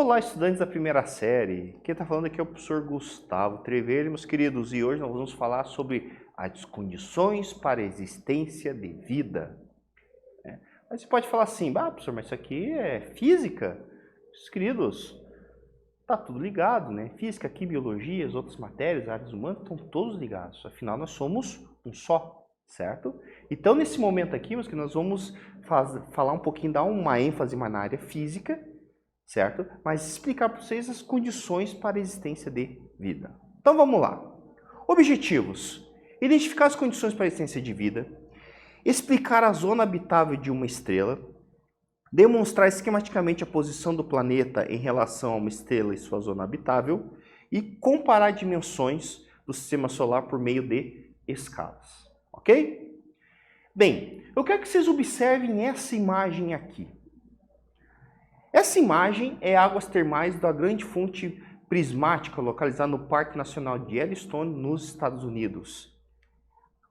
Olá, estudantes da primeira série. Quem está falando aqui é o professor Gustavo Trevelli, meus queridos, e hoje nós vamos falar sobre as condições para a existência de vida. Mas você pode falar assim, professor, mas isso aqui é física? Meus queridos, tá tudo ligado, né? Física, aqui, biologia, as outras matérias, áreas humanas, estão todos ligados. Afinal, nós somos um só, certo? Então, nesse momento aqui, meus queridos, nós vamos falar um pouquinho, dar uma ênfase na área física, certo? Mas explicar para vocês as condições para a existência de vida. Então vamos lá. Objetivos: identificar as condições para a existência de vida, explicar a zona habitável de uma estrela, demonstrar esquematicamente a posição do planeta em relação a uma estrela e sua zona habitável e comparar dimensões do sistema solar por meio de escalas. Ok? Bem, eu quero que vocês observem essa imagem aqui. Essa imagem é águas termais da grande fonte prismática localizada no Parque Nacional de Yellowstone, nos Estados Unidos.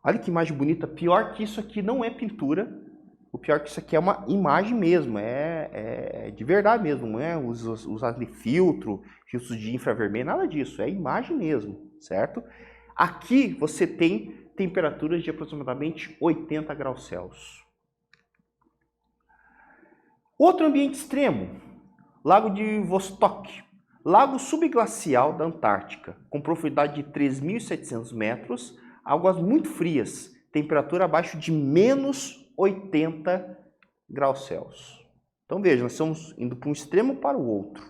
Olha que imagem bonita. Pior que isso aqui não é pintura. O pior que isso aqui é uma imagem mesmo. É de verdade mesmo. Não é usar de filtros de infravermelho, nada disso. É imagem mesmo, certo? Aqui você tem temperaturas de aproximadamente 80 graus Celsius. Outro ambiente extremo, Lago de Vostok, lago subglacial da Antártica, com profundidade de 3.700 metros, águas muito frias, temperatura abaixo de menos 80 graus Celsius. Então veja, nós estamos indo para um extremo para o outro.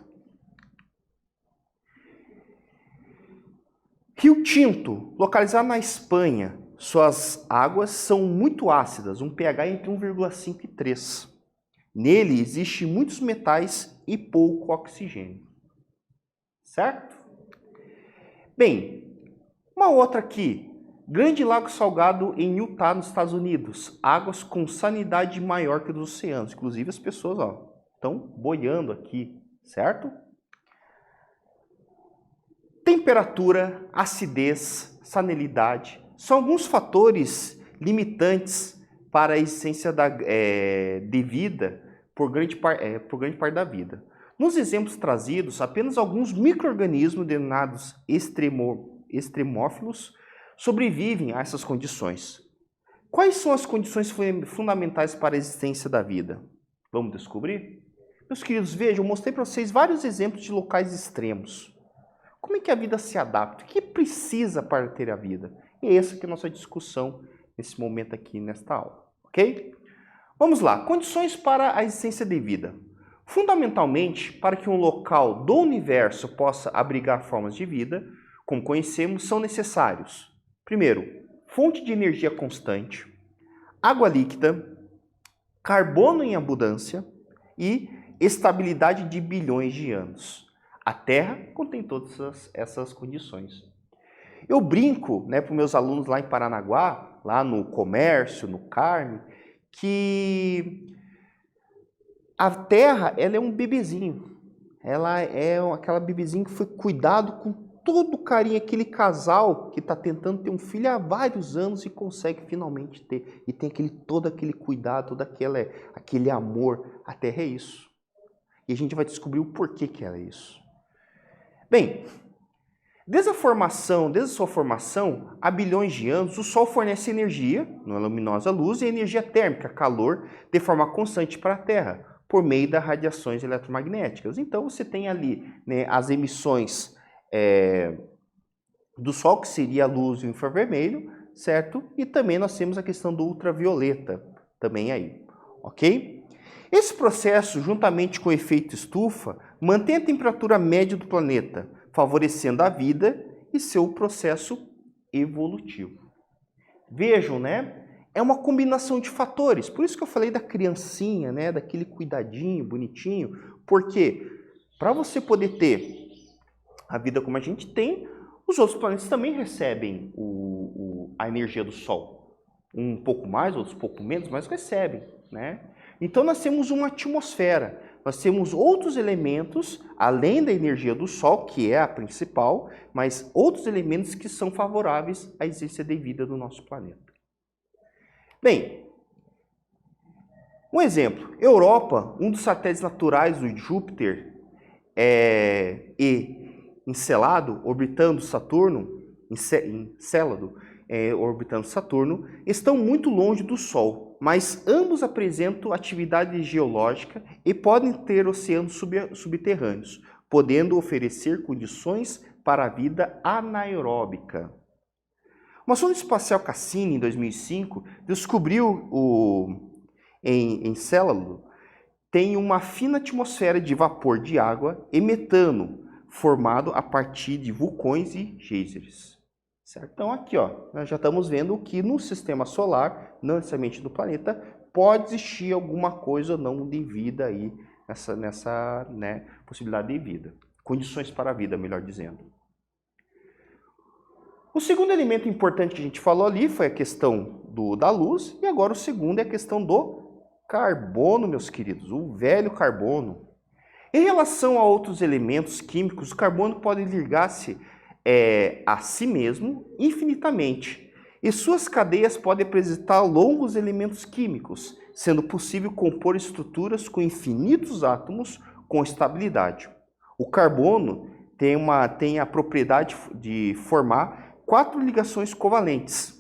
Rio Tinto, localizado na Espanha, suas águas são muito ácidas, um pH entre 1,5 e 3. Nele existem muitos metais e pouco oxigênio. Certo? Bem, uma outra aqui. Grande Lago Salgado em Utah, nos Estados Unidos. Águas com salinidade maior que dos oceanos. Inclusive as pessoas estão boiando aqui. Certo? Temperatura, acidez, salinidade são alguns fatores limitantes para a existência de vida por grande parte da vida. Nos exemplos trazidos, apenas alguns micro-organismos denominados extremófilos sobrevivem a essas condições. Quais são as condições fundamentais para a existência da vida? Vamos descobrir? Meus queridos, vejam, eu mostrei para vocês vários exemplos de locais extremos. Como é que a vida se adapta? O que precisa para ter a vida? E é essa que é a nossa discussão nesse momento aqui, nesta aula, ok? Vamos lá, condições para a existência de vida. Fundamentalmente, para que um local do universo possa abrigar formas de vida, como conhecemos, são necessários: primeiro, fonte de energia constante, água líquida, carbono em abundância e estabilidade de bilhões de anos. A Terra contém todas essas condições. Eu brinco, para os meus alunos lá em Paranaguá, lá no comércio, no Carme, que a Terra ela é um bebezinho. Ela é aquela bebezinho que foi cuidado com todo o carinho, aquele casal que está tentando ter um filho há vários anos e consegue finalmente ter. E tem todo aquele cuidado, todo aquele amor. A Terra é isso. E a gente vai descobrir o porquê que ela é isso. Bem, desde a sua formação, há bilhões de anos, o Sol fornece energia, na luminosa luz, e energia térmica, calor, de forma constante para a Terra, por meio das radiações eletromagnéticas. Então, você tem ali as emissões do Sol, que seria a luz e o infravermelho, certo? E também nós temos a questão do ultravioleta, também aí, ok? Esse processo, juntamente com o efeito estufa, mantém a temperatura média do planeta, favorecendo a vida e seu processo evolutivo. Vejam, é uma combinação de fatores. Por isso que eu falei da criancinha, daquele cuidadinho bonitinho, porque para você poder ter a vida como a gente tem, os outros planetas também recebem a energia do Sol. Um pouco mais, outros um pouco menos, mas recebem, Então nós temos uma atmosfera. Nós temos outros elementos, além da energia do Sol, que é a principal, mas outros elementos que são favoráveis à existência de vida do nosso planeta. Bem, um exemplo. Europa, um dos satélites naturais do Júpiter, e Encélado, orbitando Saturno, Encélado, orbitando Saturno, estão muito longe do Sol, mas ambos apresentam atividade geológica e podem ter oceanos subterrâneos, podendo oferecer condições para a vida anaeróbica. Uma sonda espacial Cassini, em 2005, descobriu em Encélado tem uma fina atmosfera de vapor de água e metano, formado a partir de vulcões e geysers. Certo? Então aqui, ó, nós já estamos vendo que no sistema solar, não necessariamente no planeta, pode existir alguma coisa ou não de vida aí, nessa né, possibilidade de vida. Condições para a vida, melhor dizendo. O segundo elemento importante que a gente falou ali foi a questão da luz, e agora o segundo é a questão do carbono, meus queridos, o velho carbono. Em relação a outros elementos químicos, o carbono pode ligar-se a si mesmo infinitamente, e suas cadeias podem apresentar longos elementos químicos, sendo possível compor estruturas com infinitos átomos com estabilidade. O carbono tem a propriedade de formar 4 ligações covalentes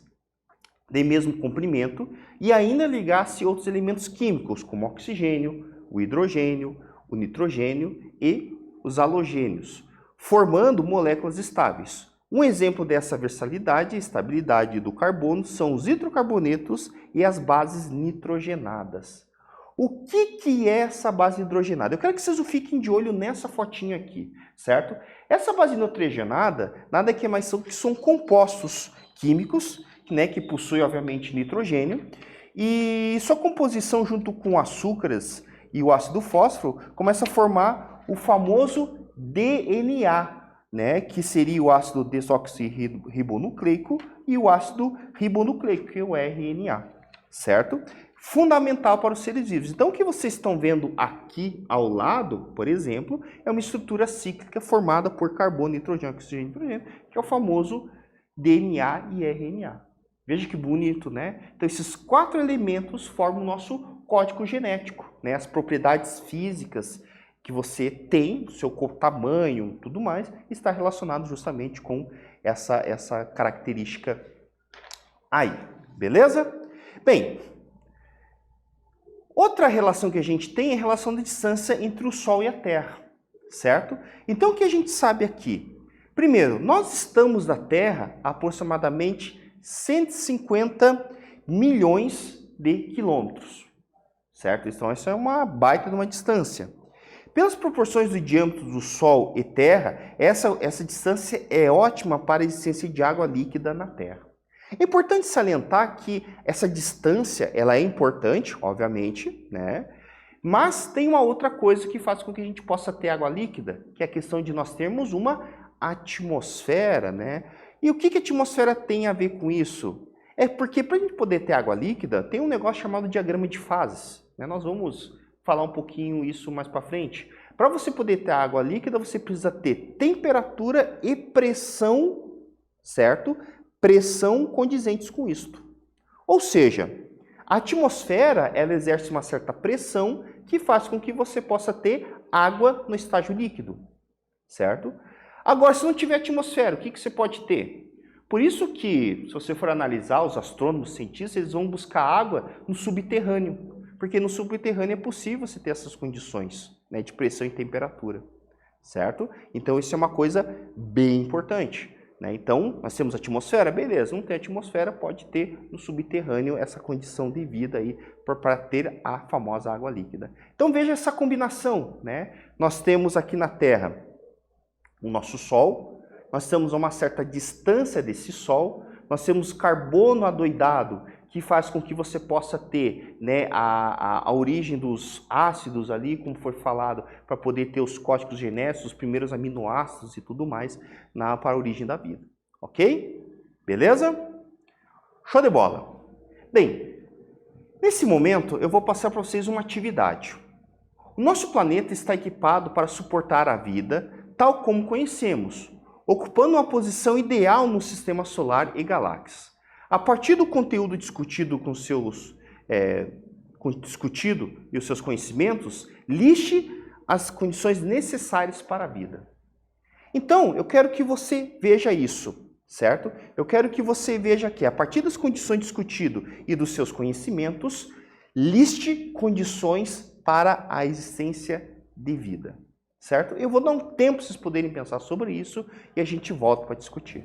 de mesmo comprimento e ainda ligar-se outros elementos químicos, como o oxigênio, o hidrogênio, o nitrogênio e os halogênios, formando moléculas estáveis. Um exemplo dessa versatilidade e estabilidade do carbono são os hidrocarbonetos e as bases nitrogenadas. O que é essa base hidrogenada? Eu quero que vocês fiquem de olho nessa fotinha aqui, certo? Essa base nitrogenada nada que mais são que são compostos químicos, né, que possuem, obviamente, nitrogênio, e sua composição junto com açúcares e o ácido fósforo começa a formar o famoso DNA, né, que seria o ácido desoxirribonucleico e o ácido ribonucleico, que é o RNA, certo? Fundamental para os seres vivos. Então, o que vocês estão vendo aqui ao lado, por exemplo, é uma estrutura cíclica formada por carbono, nitrogênio, oxigênio e nitrogênio, que é o famoso DNA e RNA. Veja que bonito, né? Então, esses 4 elementos formam o nosso código genético, né? As propriedades físicas que você tem, o seu tamanho, tudo mais, está relacionado justamente com essa característica aí, beleza? Bem, outra relação que a gente tem é a relação de distância entre o Sol e a Terra, certo? Então, o que a gente sabe aqui? Primeiro, nós estamos da Terra a aproximadamente 150 milhões de quilômetros, certo? Então, essa é uma baita de uma distância. Pelas proporções do diâmetro do Sol e Terra, essa distância é ótima para a existência de água líquida na Terra. É importante salientar que essa distância, ela é importante, obviamente, né? Mas tem uma outra coisa que faz com que a gente possa ter água líquida, que é a questão de nós termos uma atmosfera, né? E o que a atmosfera tem a ver com isso? É porque para a gente poder ter água líquida, tem um negócio chamado diagrama de fases, né? Nós vamos falar um pouquinho isso mais para frente. Para você poder ter água líquida, você precisa ter temperatura e pressão, certo? Pressão condizentes com isto. Ou seja, a atmosfera ela exerce uma certa pressão que faz com que você possa ter água no estágio líquido, certo? Agora, se não tiver atmosfera, o que você pode ter? Por isso que, se você for analisar, os astrônomos, os cientistas, eles vão buscar água no subterrâneo, porque no subterrâneo é possível você ter essas condições, né, de pressão e temperatura, certo? Então, isso é uma coisa bem importante. Então, nós temos atmosfera, beleza, não tem atmosfera, pode ter no subterrâneo essa condição de vida aí para ter a famosa água líquida. Então veja essa combinação, né? Nós temos aqui na Terra o nosso Sol, nós temos a uma certa distância desse Sol, nós temos carbono adoidado, que faz com que você possa ter, né, a origem dos ácidos ali, como foi falado, para poder ter os códigos genéticos, os primeiros aminoácidos e tudo mais para a origem da vida. Ok? Beleza? Show de bola! Bem, nesse momento eu vou passar para vocês uma atividade. O nosso planeta está equipado para suportar a vida tal como conhecemos, ocupando uma posição ideal no sistema solar e galáxias. A partir do conteúdo discutido e os seus conhecimentos, liste as condições necessárias para a vida. Então, eu quero que você veja isso, certo? Eu quero que você veja que, a partir das condições discutidas e dos seus conhecimentos, liste condições para a existência de vida, certo? Eu vou dar um tempo para vocês poderem pensar sobre isso e a gente volta para discutir.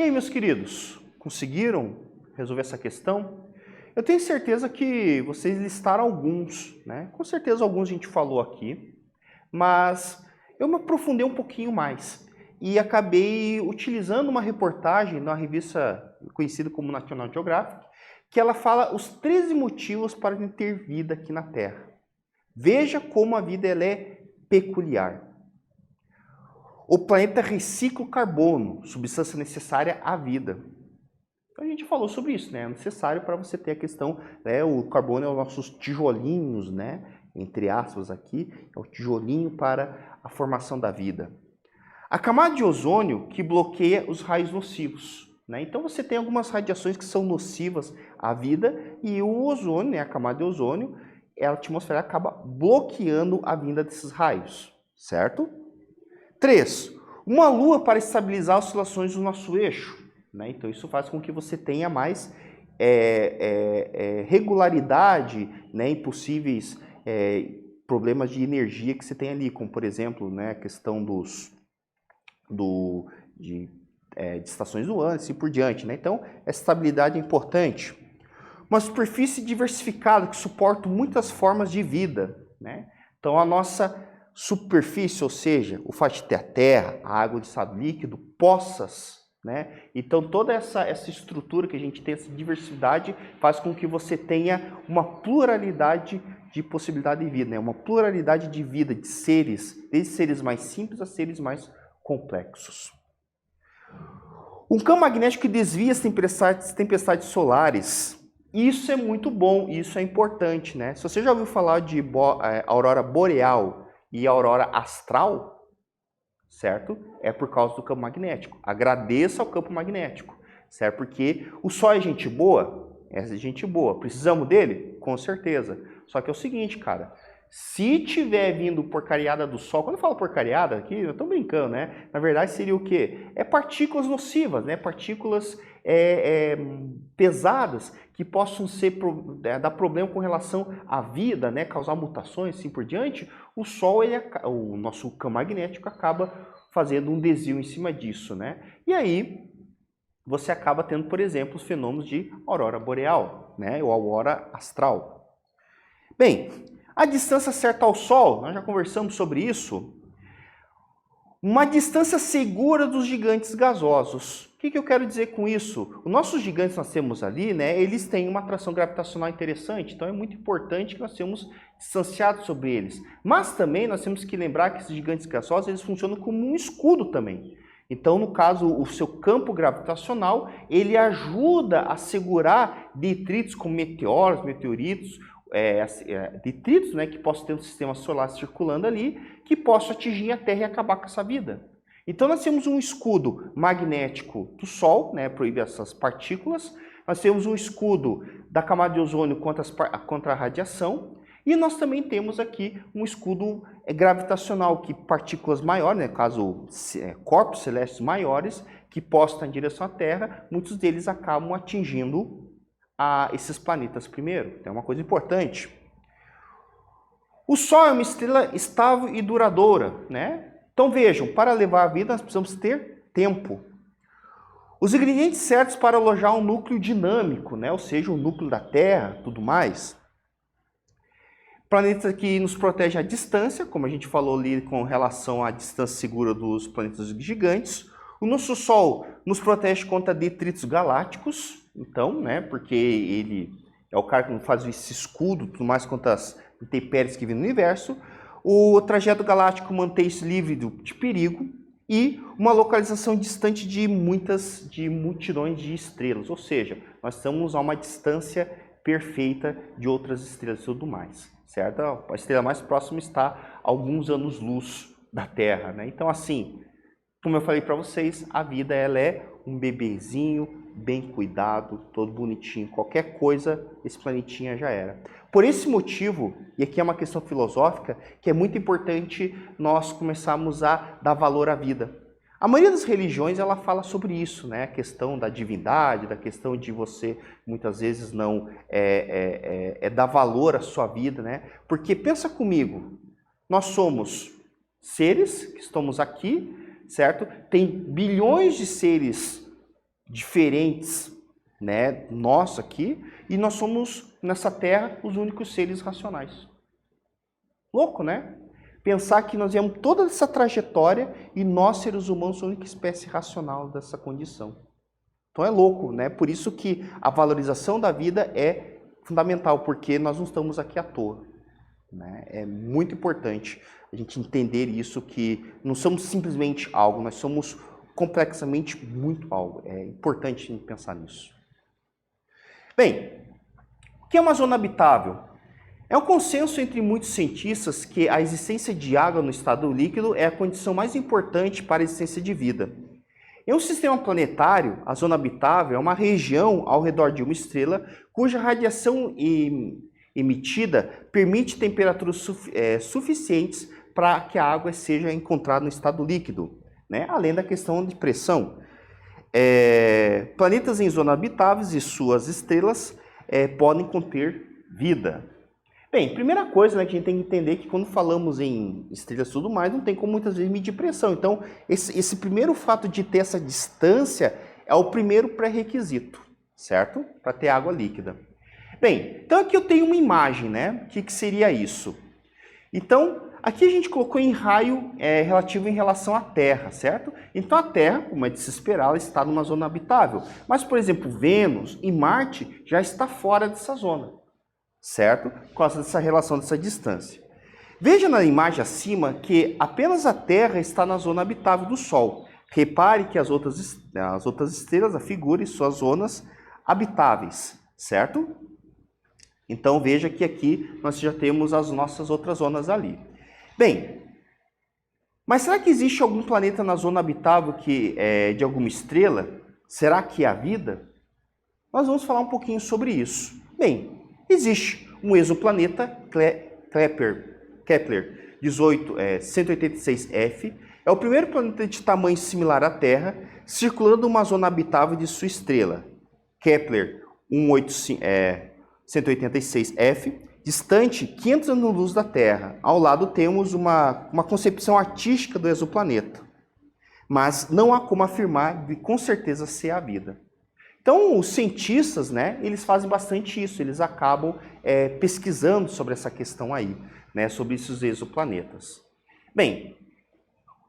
E aí, meus queridos, conseguiram resolver essa questão? Eu tenho certeza que vocês listaram alguns, né? Com certeza alguns a gente falou aqui, mas eu me aprofundei um pouquinho mais e acabei utilizando uma reportagem na revista conhecida como National Geographic, que ela fala os 13 motivos para ter vida aqui na Terra. Veja como a vida ela é peculiar. O planeta recicla o carbono, substância necessária à vida. Então a gente falou sobre isso, né? É necessário para você ter a questão, né? O carbono é os nossos tijolinhos, né? Entre aspas aqui, é o tijolinho para a formação da vida. A camada de ozônio que bloqueia os raios nocivos, né? Então você tem algumas radiações que são nocivas à vida e o ozônio, né? A camada de ozônio, a atmosfera acaba bloqueando a vinda desses raios, certo? 3. Uma lua para estabilizar as oscilações do nosso eixo, né? Então isso faz com que você tenha mais regularidade, né, em possíveis problemas de energia que você tem ali, como por exemplo, né, a questão de estações do ano e assim por diante, né? Então essa estabilidade é importante. Uma superfície diversificada que suporta muitas formas de vida, né? Então a nossa superfície, ou seja, o fato de ter a terra, a água de estado líquido, poças, né? Então toda essa estrutura que a gente tem, essa diversidade, faz com que você tenha uma pluralidade de possibilidade de vida, né? Uma pluralidade de vida, de seres, desde seres mais simples a seres mais complexos. Um campo magnético que desvia as tempestades solares. Isso é muito bom, isso é importante, né? Se você já ouviu falar de aurora boreal e aurora astral, certo? É por causa do campo magnético. Agradeça ao campo magnético, certo? Porque o Sol é gente boa? É gente boa. Precisamos dele? Com certeza. Só que é o seguinte, cara, se tiver vindo porcariada do Sol, quando eu falo porcariada aqui, eu estou brincando, né? Na verdade seria o quê? É partículas nocivas, né? Partículas pesadas que possam dar problema com relação à vida, né? Causar mutações, assim por diante. O Sol, o nosso campo magnético acaba fazendo um desvio em cima disso, né? E aí você acaba tendo, por exemplo, os fenômenos de aurora boreal, né? Ou aurora astral. Bem, a distância certa ao Sol, nós já conversamos sobre isso. Uma distância segura dos gigantes gasosos. O que eu quero dizer com isso? Os nossos gigantes que nós temos ali, né, eles têm uma atração gravitacional interessante, então é muito importante que nós sejamos distanciados sobre eles. Mas também nós temos que lembrar que esses gigantes gasosos, eles funcionam como um escudo também. Então, no caso, o seu campo gravitacional, ele ajuda a segurar detritos como meteoros, meteoritos, detritos, né, que possam ter um sistema solar circulando ali, que possam atingir a Terra e acabar com essa vida. Então nós temos um escudo magnético do Sol, né, proíbe essas partículas, nós temos um escudo da camada de ozônio contra a radiação, e nós também temos aqui um escudo gravitacional, que partículas maiores, né, no caso corpos celestes maiores, que possam estar em direção à Terra, muitos deles acabam atingindo esses planetas primeiro. Então é uma coisa importante. O Sol é uma estrela estável e duradoura, né? Então vejam, para levar a vida nós precisamos ter tempo. Os ingredientes certos para alojar um núcleo dinâmico, né? Ou seja, o núcleo da Terra, tudo mais. Planeta que nos protege à distância, como a gente falou ali com relação à distância segura dos planetas gigantes. O nosso Sol nos protege contra detritos galácticos, então, né, porque ele é o cara que faz esse escudo, tudo mais contra as intempéries que vêm no universo. O trajeto galáctico mantém-se livre de perigo e uma localização distante de multidões de estrelas, ou seja, nós estamos a uma distância perfeita de outras estrelas e tudo mais, certo? A estrela mais próxima está a alguns anos-luz da Terra, né? Então, assim, como eu falei para vocês, a vida ela é um bebezinho bem cuidado, todo bonitinho. Qualquer coisa, esse planetinha já era. Por esse motivo, e aqui é uma questão filosófica, que é muito importante nós começarmos a dar valor à vida. A maioria das religiões ela fala sobre isso, né? A questão da divindade, da questão de você muitas vezes não dar valor à sua vida, né? Porque pensa comigo, nós somos seres que estamos aqui, certo? Tem bilhões de seres diferentes, né, nós aqui, e nós somos, nessa Terra, os únicos seres racionais. Louco, né? Pensar que nós viemos toda essa trajetória e nós, seres humanos, somos a única espécie racional dessa condição. Então é louco, né? Por isso que a valorização da vida é fundamental, porque nós não estamos aqui à toa, né? É muito importante a gente entender isso, que não somos simplesmente algo, nós somos complexamente muito algo. É importante a gente pensar nisso. Bem, o que é uma zona habitável? É um consenso entre muitos cientistas que a existência de água no estado líquido é a condição mais importante para a existência de vida. Em um sistema planetário, a zona habitável é uma região ao redor de uma estrela cuja radiação emitida permite temperaturas suficientes para que a água seja encontrada no estado líquido, né? Além da questão de pressão. Planetas em zona habitáveis e suas estrelas podem conter vida. Bem, primeira coisa, né, que a gente tem que entender que quando falamos em estrelas e tudo mais, não tem como muitas vezes medir pressão. Então, esse primeiro fato de ter essa distância é o primeiro pré-requisito, certo? Para ter água líquida. Bem, então aqui eu tenho uma imagem, né? O que seria isso? Então, aqui a gente colocou em raio relativo em relação à Terra, certo? Então a Terra, como é de se esperar, ela está numa zona habitável. Mas, por exemplo, Vênus e Marte já está fora dessa zona, certo? Por causa dessa relação, dessa distância. Veja na imagem acima que apenas a Terra está na zona habitável do Sol. Repare que as outras estrelas, a figura e suas zonas habitáveis, certo? Então veja que aqui nós já temos as nossas outras zonas ali. Bem, mas será que existe algum planeta na zona habitável de alguma estrela? Será que há vida? Nós vamos falar um pouquinho sobre isso. Bem, existe um exoplaneta Kepler 186f. É o primeiro planeta de tamanho similar à Terra, circulando uma zona habitável de sua estrela. Kepler 186f, distante 500 anos-luz da Terra. Ao lado temos uma concepção artística do exoplaneta. Mas não há como afirmar de com certeza ser a vida. Então, os cientistas, né, eles fazem bastante isso, eles acabam pesquisando sobre essa questão aí, né, sobre esses exoplanetas. Bem,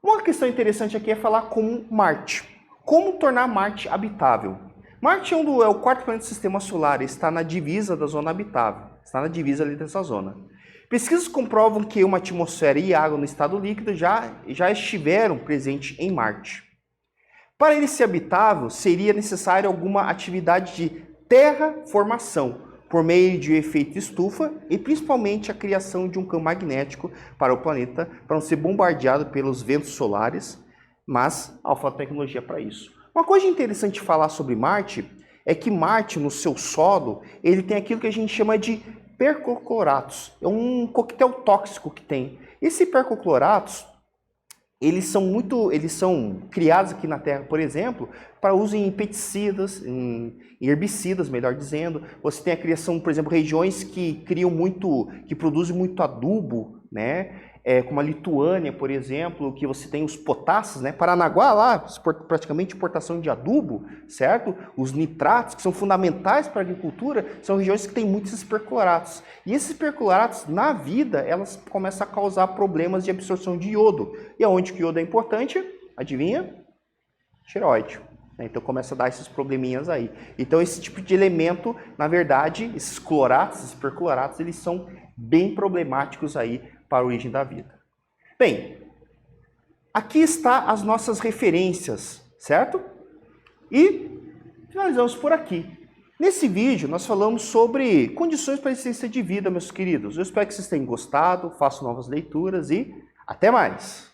uma questão interessante aqui é falar com Marte. Como tornar Marte habitável? Marte é o quarto planeta do sistema solar, está na divisa da zona habitável, está na divisa ali dessa zona. Pesquisas comprovam que uma atmosfera e água no estado líquido já estiveram presentes em Marte. Para ele ser habitável, seria necessário alguma atividade de terraformação, por meio de um efeito estufa e principalmente a criação de um campo magnético para o planeta, para não ser bombardeado pelos ventos solares, mas há falta de tecnologia para isso. Uma coisa interessante de falar sobre Marte é que Marte, no seu solo, ele tem aquilo que a gente chama de percloratos. É um coquetel tóxico que tem. Esse percloratos, eles são criados aqui na Terra, por exemplo, para uso em pesticidas, em herbicidas, melhor dizendo. Você tem a criação, por exemplo, regiões que produzem muito adubo, né? Como a Lituânia, por exemplo, que você tem os potássios, né? Paranaguá lá, praticamente exportação de adubo, certo? Os nitratos, que são fundamentais para a agricultura, são regiões que têm muitos percloratos. E esses percloratos, na vida, elas começam a causar problemas de absorção de iodo. E aonde que o iodo é importante? Adivinha? Tireoide. Então começa a dar esses probleminhas aí. Então esse tipo de elemento, na verdade, esses cloratos, esses percloratos, eles são bem problemáticos aí para a origem da vida. Bem, aqui está as nossas referências, certo? E finalizamos por aqui. Nesse vídeo nós falamos sobre condições para a existência de vida, meus queridos. Eu espero que vocês tenham gostado, façam novas leituras e até mais!